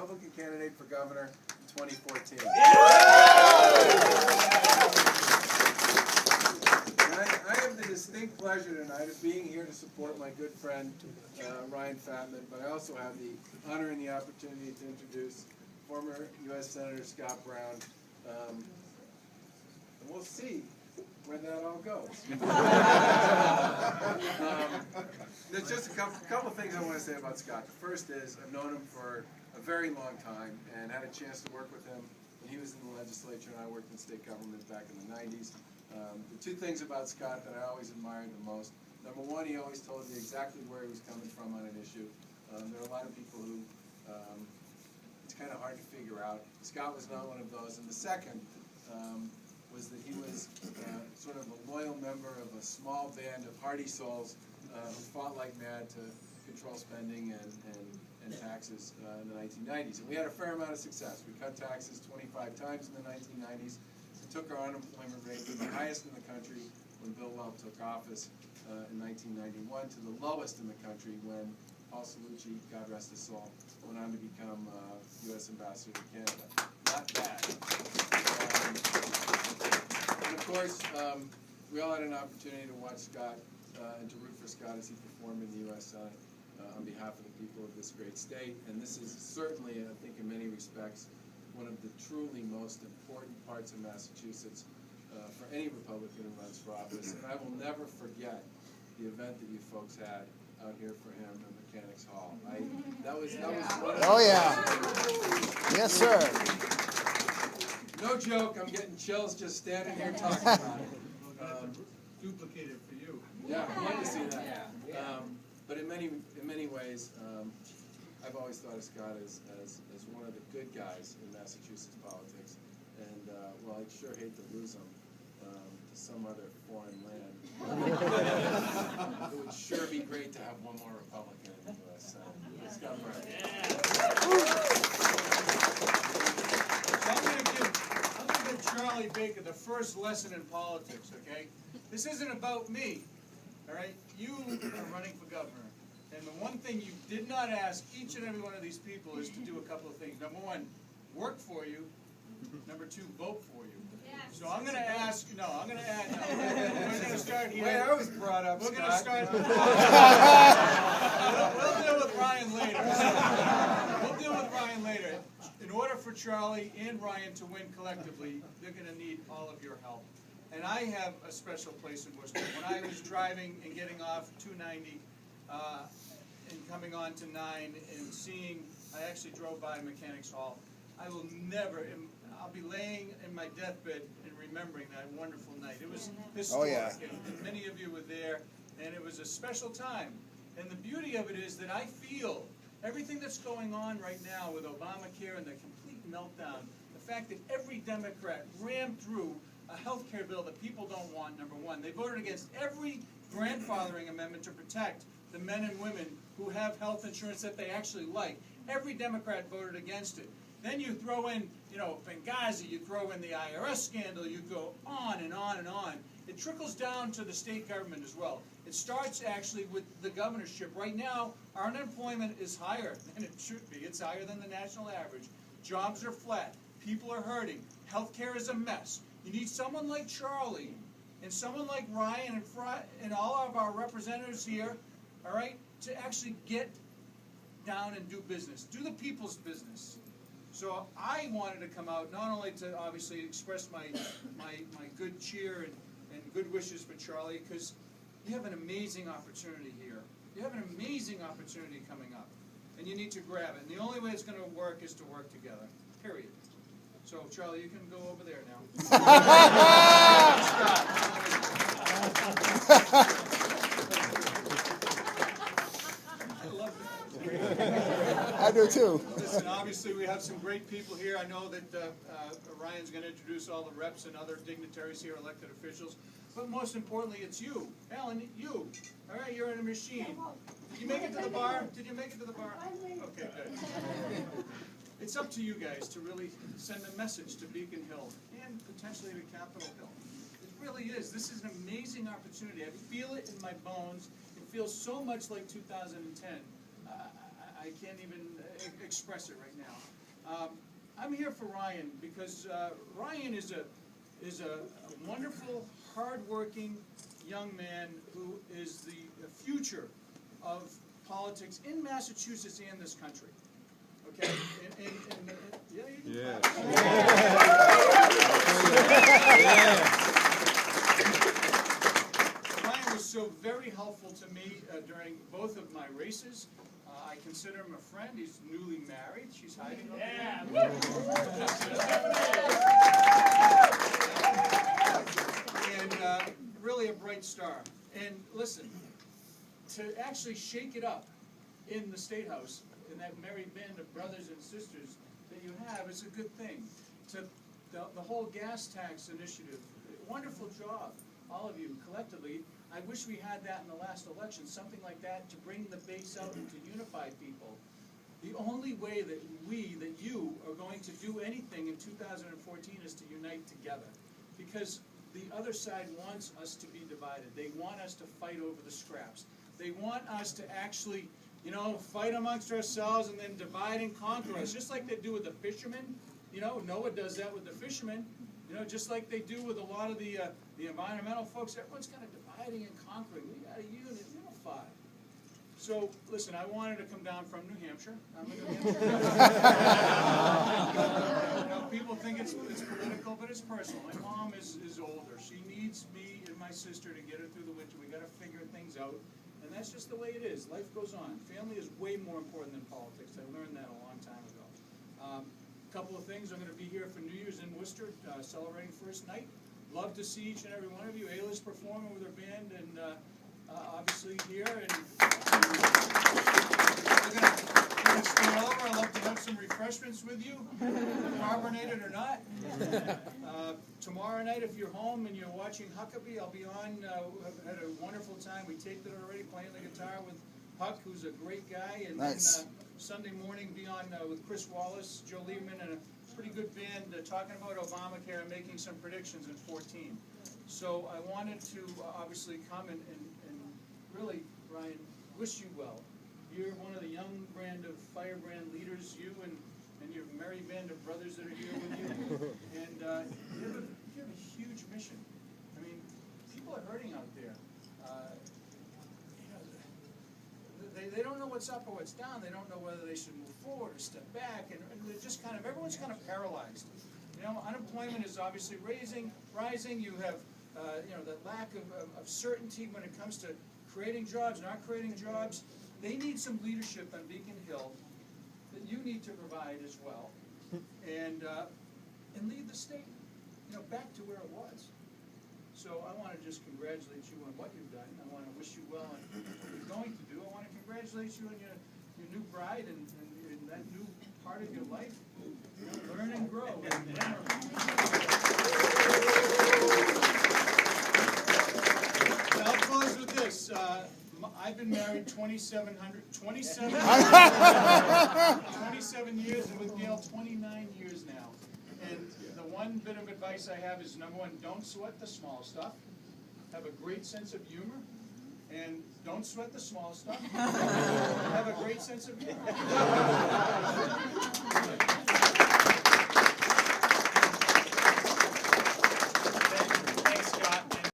Republican candidate for governor in 2014. I have the distinct pleasure tonight of being here to support my good friend Ryan Fattman, but I also have the honor and the opportunity to introduce former U.S. Senator Scott Brown. And we'll see where that all goes. There's just a couple things I want to say about Scott. The first is I've known him for a very long time and had a chance to work with him when he was in the legislature and I worked in state government back in the 90s. The two things about Scott that I always admired the most: number one, he always told you exactly where he was coming from on an issue. There are a lot of people who it's kind of hard to figure out. Scott was not one of those. And the second was that he was sort of a loyal member of a small band of hardy souls who fought like mad to control spending and taxes in the 1990s. And we had a fair amount of success. We cut taxes 25 times in the 1990s. We took our unemployment rate from the highest in the country when Bill Weld took office in 1991 to the lowest in the country when Paul Cellucci, God rest his soul, went on to become U.S. Ambassador to Canada. Not bad. And of course, we all had an opportunity to watch Scott and to root for Scott as he performed in the U.S. Senate on behalf of the people of this great state. And this is certainly, I think, in many respects, one of the truly most important parts of Massachusetts for any Republican who runs for office. And I will never forget the event that you folks had out here for him in Mechanics Hall. That was one of Oh yeah. Yes, sir. No joke, I'm getting chills just standing here talking about it. Duplicated for you. Yeah, I'd like to see that. But in many ways, I've always thought of Scott as one of the good guys in Massachusetts politics. And well, I'd sure hate to lose him to some other foreign land. It would sure be great to have one more Republican in the U.S. Senate. Scott Brown. So I'm going to give Charlie Baker the first lesson in politics, okay? This isn't about me, all right? You are running for governor. And the one thing you did not ask each and every one of these people is to do a couple of things. Number one, work for you. Number two, vote for you. So I'm going to ask, we're going to start here. Wait, I was brought up, We're going to Scott. start. We'll deal with Ryan later. We'll deal with Ryan later. In order for Charlie and Ryan to win collectively, they're going to need all of your help. And I have a special place in Worcester. When I was driving and getting off 290 and coming on to 9 and seeing, I actually drove by Mechanics Hall. I will never, I'll be laying in my deathbed and remembering that wonderful night. It was historic, and many of you were there, and it was a special time. And the beauty of it is that I feel everything that's going on right now with Obamacare and the complete meltdown, the fact that every Democrat rammed through a health care bill that people don't want, number one. They voted against every grandfathering amendment to protect the men and women who have health insurance that they actually like. Every Democrat voted against it. Then you throw in, Benghazi, you throw in the IRS scandal, you go on and on and on. It trickles down to the state government as well. It starts actually with the governorship. Right now, our unemployment is higher than it should be. It's higher than the national average. Jobs are flat. People are hurting. Healthcare is a mess. You need someone like Charlie and someone like Ryan and all of our representatives here, all right, to actually get down and do business. Do the people's business. So I wanted to come out not only to obviously express my good cheer and good wishes for Charlie, because you have an amazing opportunity here. You have an amazing opportunity coming up, and you need to grab it. And the only way it's going to work is to work together, period. So, Charlie, you can go over there now. I love that. I do too. Listen, obviously we have some great people here. I know that Ryan's going to introduce all the reps and other dignitaries here, elected officials. But most importantly, it's you. Alan, you. All right, you're in a machine. Did you make it to the bar? Did you make it to the bar? Okay, good. It's up to you guys to really send a message to Beacon Hill and potentially to Capitol Hill. It really is. This is an amazing opportunity. I feel it in my bones. It feels so much like 2010. I can't even express it right now. I'm here for Ryan because Ryan is a wonderful, hardworking young man who is the future of politics in Massachusetts and this country. Okay? Yeah, you can Ryan was so very helpful to me during both of my races. I consider him a friend. He's newly married. She's hiding over there. And really a bright star. And listen, to actually shake it up in the State House, in that merry band of brothers and sisters that you have, is a good thing. To the whole gas tax initiative, wonderful job, all of you collectively. I wish we had that in the last election, something like that, to bring the base out and to unify people. The only way that you are going to do anything in 2014 is to unite together. Because the other side wants us to be divided. They want us to fight over the scraps. They want us to actually, you know, fight amongst ourselves and then divide and conquer us, just like they do with the fishermen. You know, Noah does that with the fishermen. You know, just like they do with a lot of the environmental folks. Everyone's kind of dividing and conquering. We got to unify. So, listen, I wanted to come down from New Hampshire. I'm a New Hampshire. You know, people think it's political, but it's personal. My mom is older. She needs me and my sister to get her through the winter. We got to figure things out. And that's just the way it is. Life goes on. Family is way more important than politics. I learned that a long time ago. Couple of things. I'm going to be here for New Year's in Worcester, celebrating first night. Love to see each and every one of you. Ayla's performing with her band, and obviously here. And we're going to stay over. I'd love to have some refreshments with you, carbonated or not. Tomorrow night, if you're home and you're watching Huckabee, I'll be on. We've had a wonderful time. We taped it already, playing the guitar with Huck, who's a great guy. And nice. then Sunday morning, be on with Chris Wallace, Joe Lieberman, and a pretty good band talking about Obamacare and making some predictions in 2014. So I wanted to obviously come and really, Ryan, wish you well. You're one of the young brand of firebrand leaders, you and your merry band of brothers that are here with you. And you have a huge mission. I mean, people are hurting out there. They don't know what's up or what's down. They don't know whether they should move forward or step back. And they're just kind of, everyone's kind of paralyzed. You know, unemployment is obviously rising. You have, you know, the lack of certainty when it comes to creating jobs, not creating jobs. They need some leadership on Beacon Hill that you need to provide as well, and lead the state, you know, back to where it was. So I want to just congratulate you on what you've done. I want to wish you well on what you're going to do. I want to congratulate you on your new bride and that new part of your life. You know, learn and grow. I'll close with this. I've been married 27 years, and with Gail 29 years now. And the one bit of advice I have is, number one, don't sweat the small stuff. Have a great sense of humor. And don't sweat the small stuff. Have a great sense of humor.